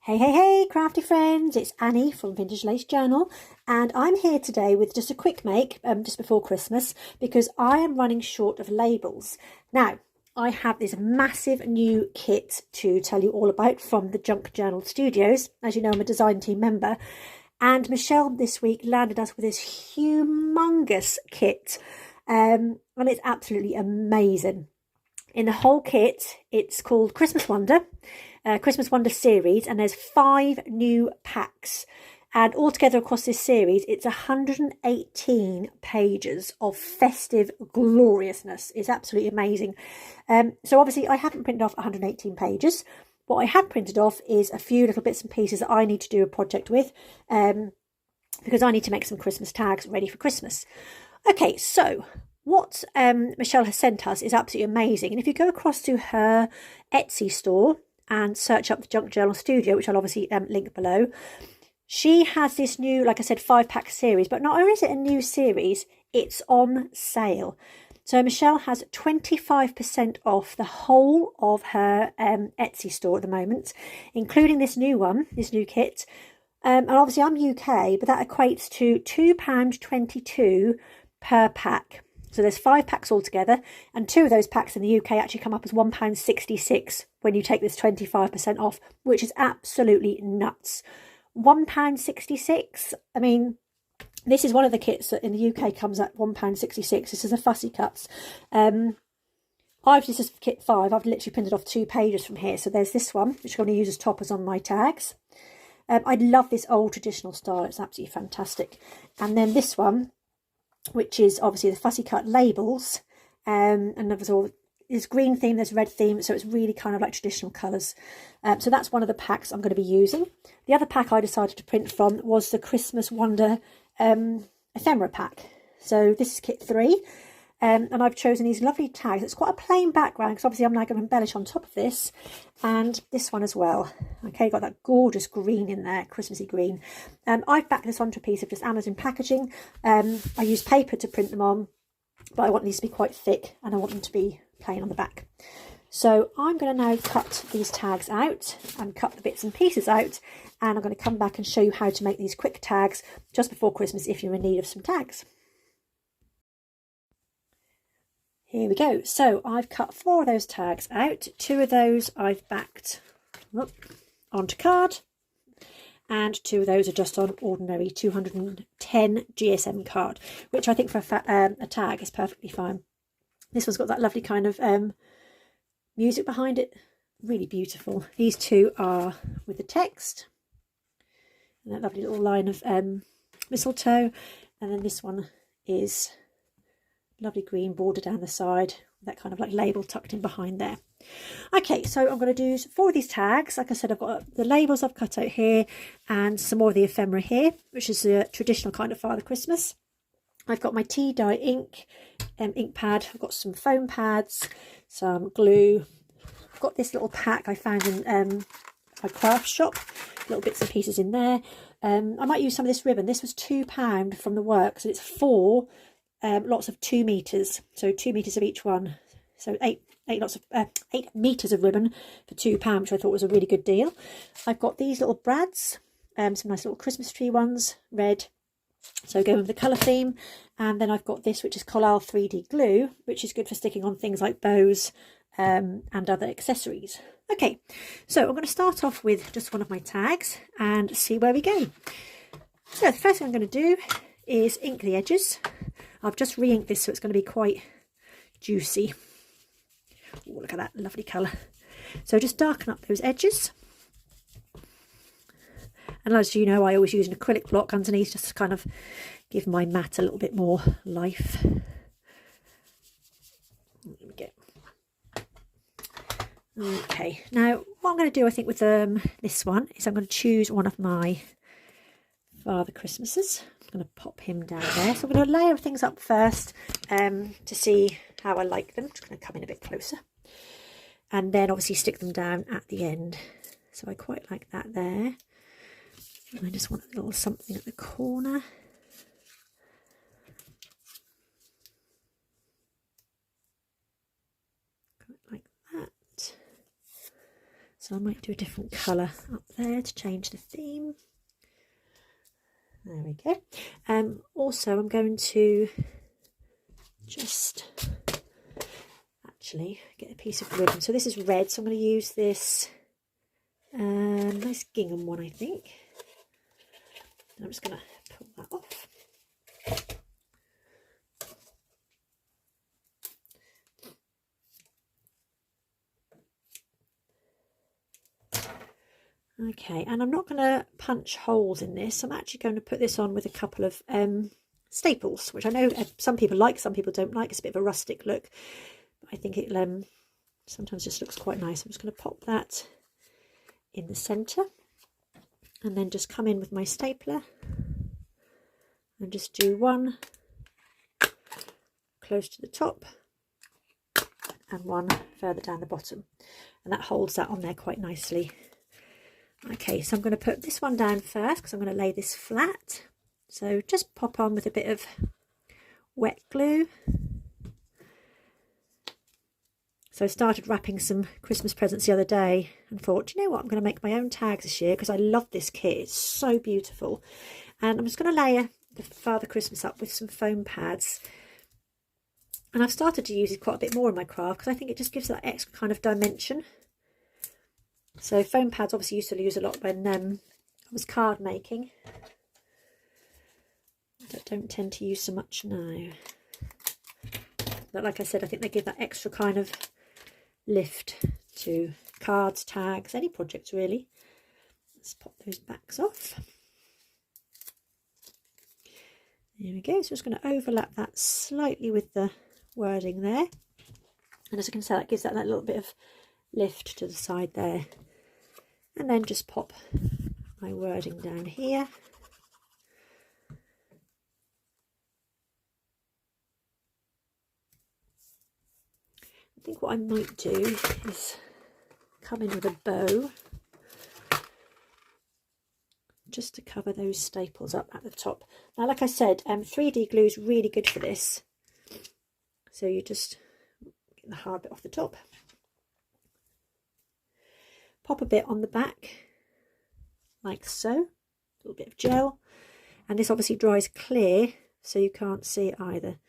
Hey, crafty friends, it's Annie from Vintage Lace Journal, and I'm here today with just a quick make just before Christmas because I am running short of labels. Now, I have this massive new kit to tell you all about from the Junk Journal Studios. As you know, I'm a design team member, and Michelle this week landed us with this humongous kit, and it's absolutely amazing. In the whole kit, it's called Christmas Wonder series, and there's 5 new packs. And altogether across this series, it's 118 pages of festive gloriousness. It's absolutely amazing. So obviously I haven't printed off 118 pages. What I have printed off is a few little bits and pieces that I need to do a project with, because I need to make some Christmas tags ready for Christmas. Okay, so what Michelle has sent us is absolutely amazing. And if you go across to her Etsy store and search up the Junk Journal Studio, which I'll obviously link below, she has this new, like I said, 5-pack series. But not only is it a new series, it's on sale. So Michelle has 25% off the whole of her Etsy store at the moment, including this new one, this new kit. And obviously I'm UK, but that equates to £2.22 per pack. So there's 5 packs altogether, and 2 of those packs in the UK actually come up as £1.66 when you take this 25% off, which is absolutely nuts. £1.66. I mean, this is one of the kits that in the UK comes at £1.66. This is a Fussy Cuts. This is kit 5. I've literally printed off 2 pages from here. So there's this one, which I'm going to use as toppers on my tags. I love this old traditional style. It's absolutely fantastic. And then this one, which is obviously the Fussy Cut labels, and there's all this green theme, there's red theme, so it's really kind of like traditional colours. So that's one of the packs I'm going to be using. The other pack I decided to print from was the Christmas Wonder ephemera pack. So this is kit 3, and I've chosen these lovely tags. It's quite a plain background because obviously I'm now going to embellish on top of this, and this one as well. Okay, got that gorgeous green in there, Christmassy green. I've backed this onto a piece of just Amazon packaging. I used paper to print them on, but I want these to be quite thick and I want them to be plain on the back. So I'm going to now cut these tags out and cut the bits and pieces out, and I'm going to come back and show you how to make these quick tags just before Christmas if you're in need of some tags. Here we go. So I've cut 4 of those tags out. 2 of those I've backed onto card, and 2 of those are just on ordinary 210 GSM card, which I think for a tag is perfectly fine. This one's got that lovely kind of music behind it, really beautiful. These 2 are with the text and that lovely little line of mistletoe, and then this one is lovely green border down the side, that kind of like label tucked in behind there. Okay, so I'm going to do 4 of these tags. Like I said, I've got the labels I've cut out here and some more of the ephemera here, which is the traditional kind of Father Christmas. I've got my tea dye ink pad. I've got some foam pads, some glue. I've got this little pack I found in my craft shop, little bits and pieces in there. I might use some of this ribbon. This was £2 from the works, and it's 4 lots of 2 meters, so 2 meters of each one, so 8 meters of ribbon for £2, which I thought was a really good deal. I've got these little brads, some nice little Christmas tree ones, red, so going with the colour theme. And then I've got this, which is Collal 3D glue, which is good for sticking on things like bows and other accessories. Okay, so I'm going to start off with just one of my tags and see where we go. So the first thing I'm going to do is ink the edges. I've just re-inked this, so it's going to be quite juicy. Oh, look at that lovely colour. So just darken up those edges. And as you know, I always use an acrylic block underneath just to kind of give my mat a little bit more life. There we go. Okay, now what I'm going to do, I think, with this one is I'm going to choose one of my Father Christmases. I'm going to pop him down there. So I'm going to layer things up first to see how I like them. I'm just going to come in a bit closer. And then obviously stick them down at the end. So I quite like that there. And I just want a little something at the corner. Like that. So I might do a different colour up there to change the theme. There we go. Also, I'm going to just actually get a piece of ribbon. So this is red, so I'm going to use this nice gingham one, I think. And I'm just going to pull that off. Okay, and I'm not going to punch holes in this. I'm actually going to put this on with a couple of staples, which I know some people like, some people don't like. It's a bit of a rustic look. But I think it sometimes just looks quite nice. I'm just going to pop that in the centre and then just come in with my stapler and just do one close to the top and one further down the bottom, and that holds that on there quite nicely. Okay, so I'm going to put this one down first because I'm going to lay this flat. So just pop on with a bit of wet glue. So I started wrapping some Christmas presents the other day and thought, you know what, I'm going to make my own tags this year because I love this kit. It's so beautiful. And I'm just going to layer the Father Christmas up with some foam pads. And I've started to use it quite a bit more in my craft because I think it just gives that extra kind of dimension. So foam pads obviously used to use a lot when I was card making. I don't tend to use so much now. But like I said, I think they give that extra kind of lift to cards, tags, any project really. Let's pop those backs off. There we go. So I'm just going to overlap that slightly with the wording there. And as you can see, that gives that little bit of lift to the side there. And then just pop my wording down here. I think what I might do is come in with a bow just to cover those staples up at the top. Now, like I said, 3D glue is really good for this. So you just get the hard bit off the top. Pop a bit on the back, like so, a little bit of gel, and this obviously dries clear, so you can't see it either.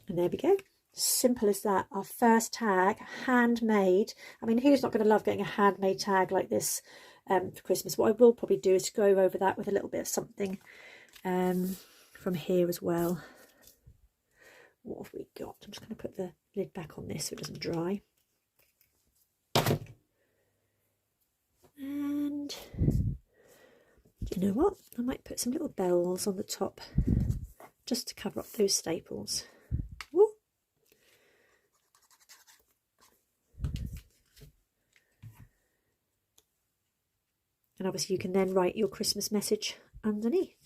And there we go, simple as that. Our first tag, handmade. I mean, who's not going to love getting a handmade tag like this for Christmas? What I will probably do is go over that with a little bit of something from here as well. What have we got? I'm just going to put the lid back on this so it doesn't dry. And do you know what? I might put some little bells on the top just to cover up those staples. Woo. And obviously you can then write your Christmas message underneath.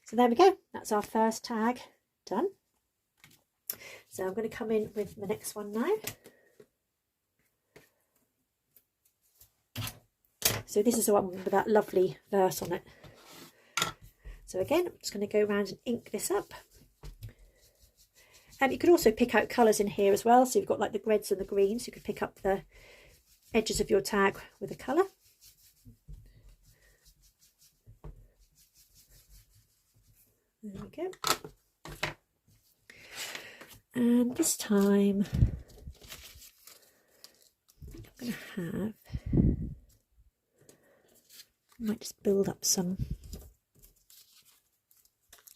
So there we go. That's our first tag done. So I'm going to come in with the next one now. So this is the one with that lovely verse on it. So again, I'm just going to go around and ink this up. And you could also pick out colours in here as well. So you've got like the reds and the greens. You could pick up the edges of your tag with a colour. There we go. And this time I'm going to have, I might just build up some.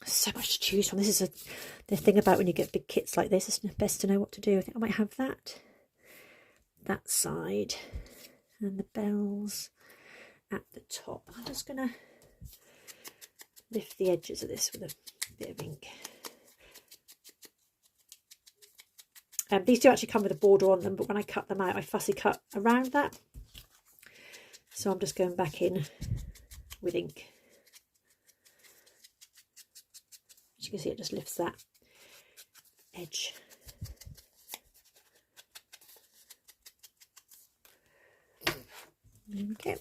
So much to choose from. This is the thing about when you get big kits like this, it's best to know what to do. I think I might have that side and the bells at the top. I'm just going to lift the edges of this with a bit of ink. These do actually come with a border on them, but when I cut them out, I fussy cut around that. So I'm just going back in with ink. As you can see, it just lifts that edge. There we go.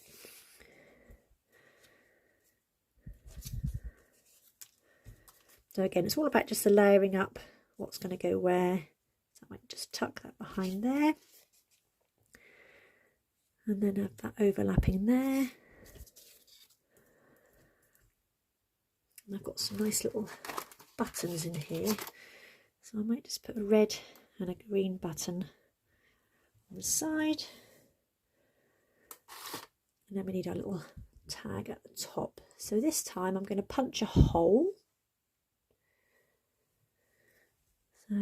So again, it's all about just the layering up what's going to go where. So I might just tuck that behind there. and then have that overlapping there. And I've got some nice little buttons in here, so I might just put a red and a green button on the side, and then we need our little tag at the top. So this time I'm going to punch a hole. So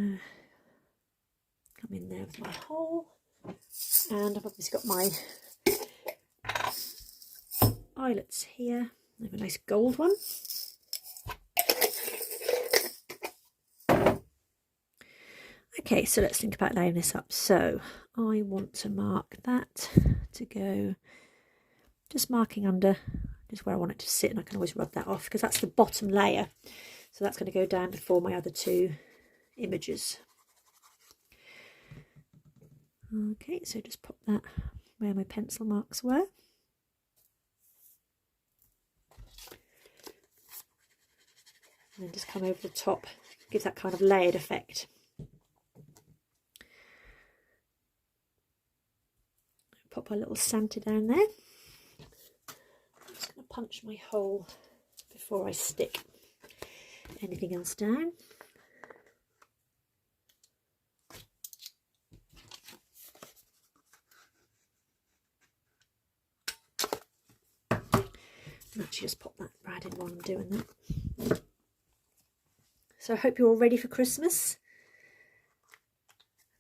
come in there with my hole, and I've obviously got my eyelets here. I have a nice gold one. Okay, so let's think about laying this up. So I want to mark that to go, just marking under just where I want it to sit, and I can always rub that off because that's the bottom layer. So that's going to go down before my other two images. Okay, so just pop that where my pencil marks were. And then just come over the top, give that kind of layered effect. Pop a little Santa down there. I'm just going to punch my hole before I stick anything else down. And actually just pop that brad in while I'm doing that. So I hope you're all ready for Christmas.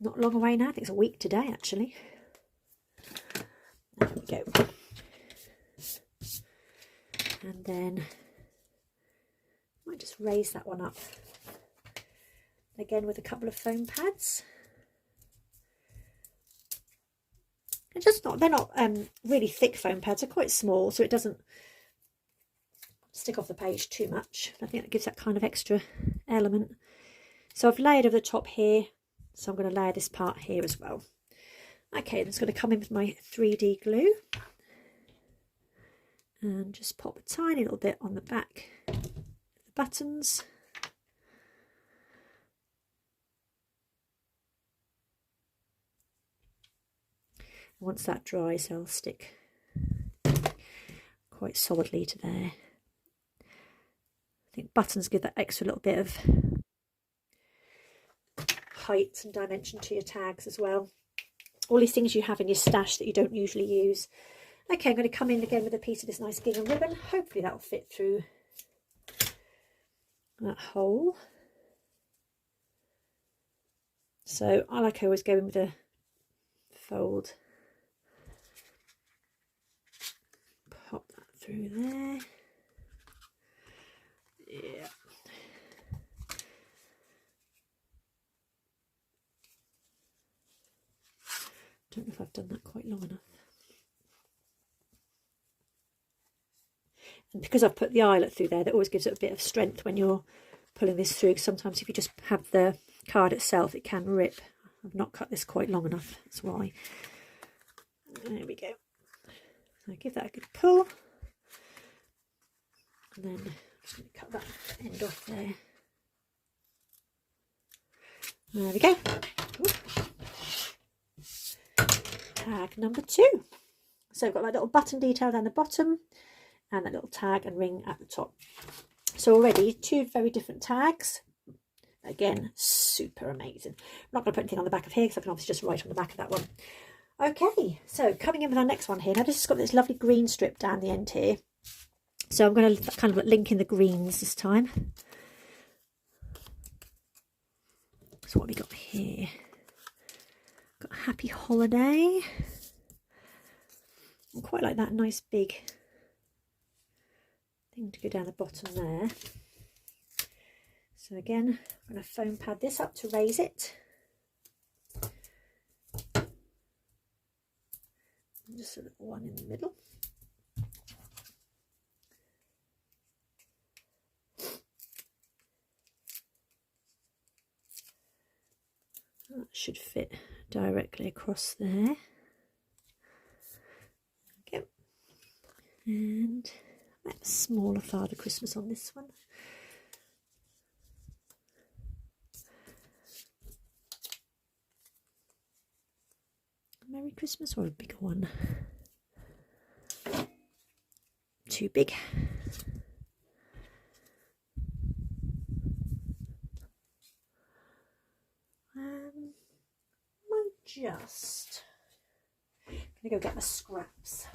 Not long away now, I think it's a week today actually. There we go. And then I might just raise that one up again with a couple of foam pads. They're not really thick foam pads, they're quite small, so it doesn't stick off the page too much. I think that gives that kind of extra element. So I've layered over the top here, so I'm going to layer this part here as well. Okay, I'm just going to come in with my 3D glue and just pop a tiny little bit on the back of the buttons. Once that dries, they'll stick quite solidly to there. I think buttons give that extra little bit of height and dimension to your tags as well. All these things you have in your stash that you don't usually use. Okay, I'm going to come in again with a piece of this nice gingham ribbon. Hopefully that will fit through that hole. So I like always go in with a fold. Pop that through there. Yeah. Don't know if I've done that quite long enough. And because I've put the eyelet through there, that always gives it a bit of strength when you're pulling this through. Sometimes if you just have the card itself, it can rip. I've not cut this quite long enough, that's why. There we go. So give that a good pull. And then I'm just going to cut that end off there. There we go. Ooh. Tag number 2. So I've got my little button detail down the bottom and that little tag and ring at the top. So already 2 very different tags. Again, super amazing. I'm not going to put anything on the back of here because I can obviously just write on the back of that one. Okay, so coming in with our next one here. Now this has got this lovely green strip down the end here. So I'm going to kind of link in the greens this time. So what have we got here? Got a happy holiday. I quite like that nice big thing to go down the bottom there. So again, I'm going to foam pad this up to raise it. And just a little one in the middle. That should fit directly across there. Okay. And a smaller Father Christmas on this one. Merry Christmas or a bigger one? too big. Just gonna go get my scraps.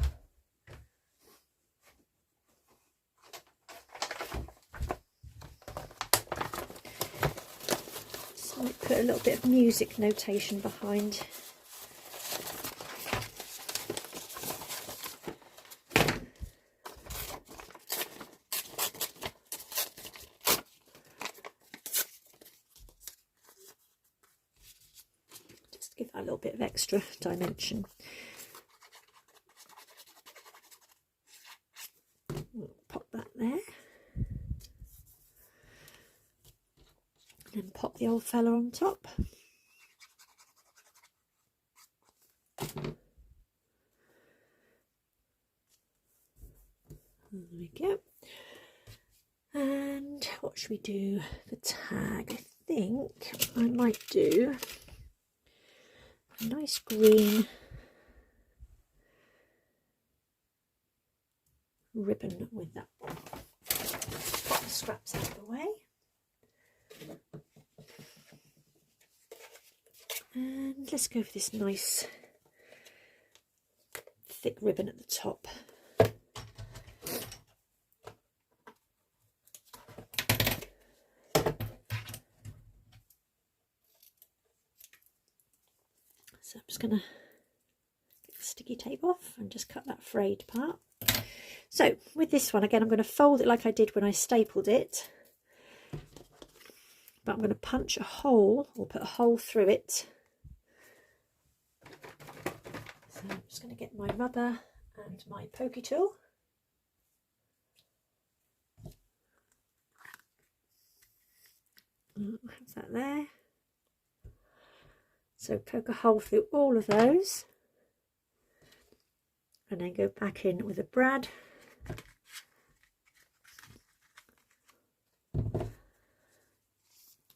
So I might put a little bit of music notation behind. Give that a little bit of extra dimension. Pop that there. And then pop the old fella on top. There we go. And what should we do? The tag. I think I might do a nice green ribbon with that one. Pop the scraps out of the way. And let's go for this nice thick ribbon at the top. So I'm just going to get the sticky tape off and just cut that frayed part. So with this one, again, I'm going to fold it like I did when I stapled it. But I'm going to punch a hole or put a hole through it. So I'm just going to get my rubber and my pokey tool. Have that there. So poke a hole through all of those and then go back in with a brad. And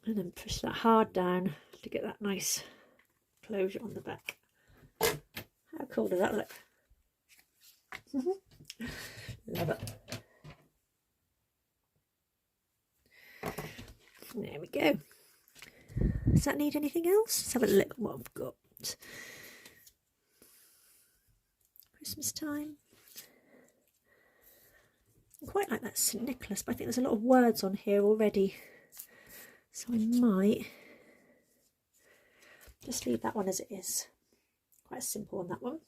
then push that hard down to get that nice closure on the back. How cool does that look? Love it. There we go. Does that need anything else? Let's have a look at what I've got. Christmas time. I quite like that St. Nicholas, but I think there's a lot of words on here already. So I might just leave that one as it is. Quite simple on that one.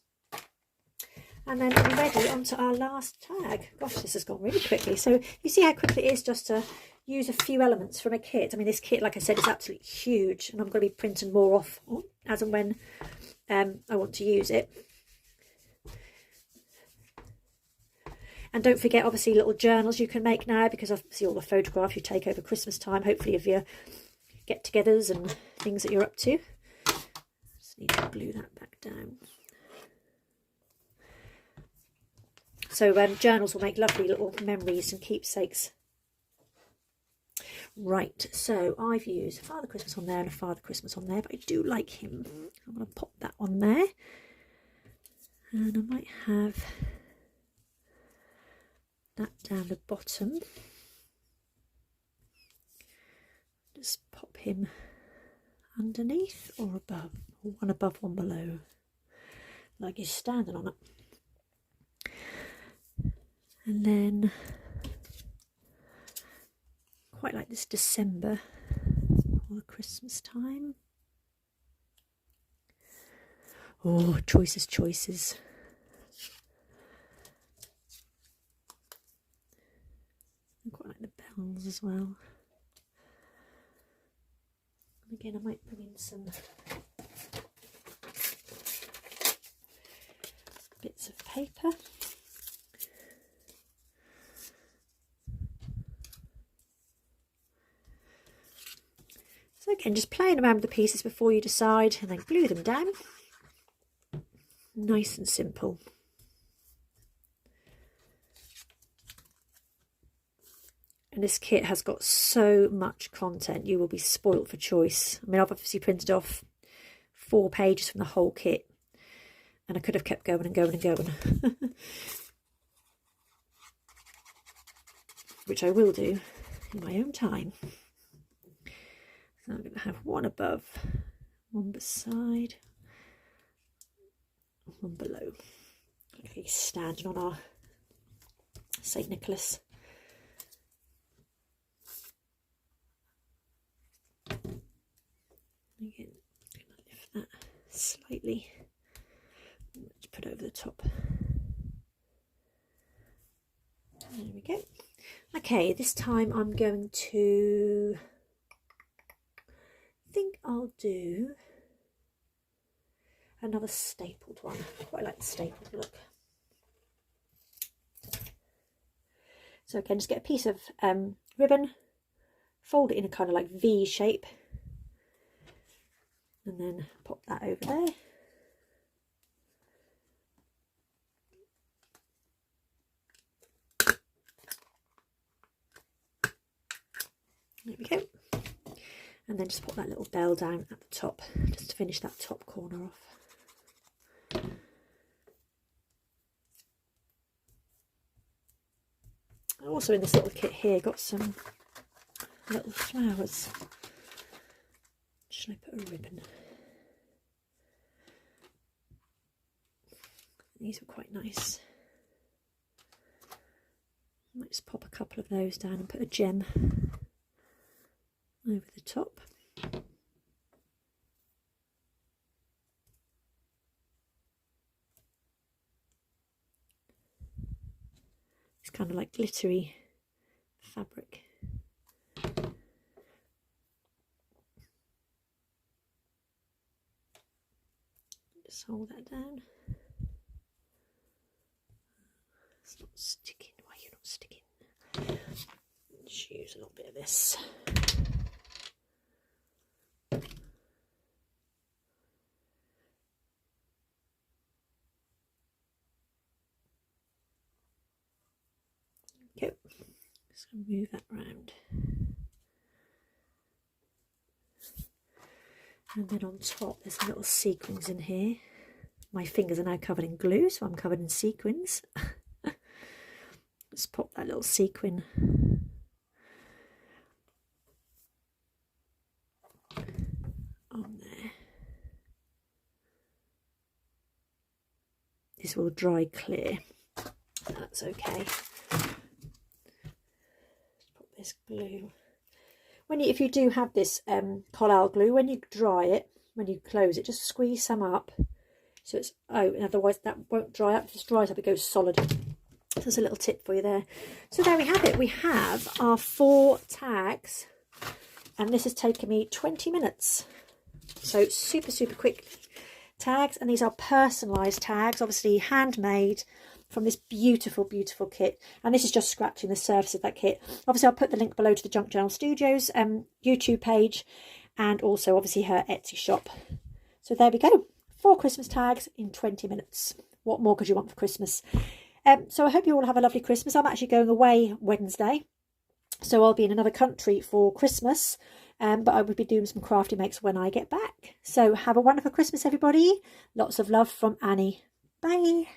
And then we're ready onto our last tag. Gosh, this has gone really quickly. So you see how quickly it is just to use a few elements from a kit. I mean, this kit, like I said, is absolutely huge, and I'm going to be printing more off as and when I want to use it. And don't forget, obviously, little journals you can make now, because obviously all the photographs you take over Christmas time, hopefully of your get-togethers and things that you're up to. Just need to glue that back down. So journals will make lovely little memories and keepsakes. Right, so I've used a Father Christmas on there and a Father Christmas on there, but I do like him. I'm going to pop that on there. And I might have that down the bottom. Just pop him underneath or above, or one above, one below, like he's standing on it. And then quite like this December or Christmas time. Oh, choices. I quite like the bells as well. And again, I might bring in some bits of paper. So again, just playing around with the pieces before you decide, and then glue them down. Nice and simple. And this kit has got so much content, you will be spoilt for choice. I mean, I've obviously printed off 4 pages from the whole kit, and I could have kept going and going and going. which I will do in my own time. So I'm going to have one above, one beside, one below. Okay, standing on our St. Nicholas. Again, I'm going to lift that slightly. Let's put it over the top. There we go. Okay, this time I'm going to, I think I'll do another stapled one. I quite like the stapled look. So again, just get a piece of ribbon, fold it in a kind of like V shape, and then pop that over there. There we go. And then just put that little bell down at the top, just to finish that top corner off. Also in this little kit here, got some little flowers. Should I put a ribbon? These are quite nice. I might just pop a couple of those down and put a gem over the top. It's kind of like glittery fabric. Just hold that down. It's not sticking. Why are you not sticking? Just use a little bit of this. Okay, just going to move that round. And then on top there's some little sequins in here. My fingers are now covered in glue, so I'm covered in sequins. Let's pop that little sequin on there. This will dry clear. That's okay. Put this glue. If you do have this collal glue, when you dry it, when you close it, just squeeze some up. So it's and otherwise that won't dry up. If it dries up, it goes solid. So there's a little tip for you there. So there we have it. We have our 4 tags, and this has taken me 20 minutes. So super, super quick tags, and these are personalised tags, obviously handmade from this beautiful, beautiful kit. And this is just scratching the surface of that kit. Obviously, I'll put the link below to the Junk Journal Studios YouTube page, and also obviously her Etsy shop. So there we go. 4 Christmas tags in 20 minutes. What more could you want for Christmas? So I hope you all have a lovely Christmas. I'm actually going away Wednesday, so I'll be in another country for Christmas. But I will be doing some crafty makes when I get back. So have a wonderful Christmas, everybody. Lots of love from Annie. Bye.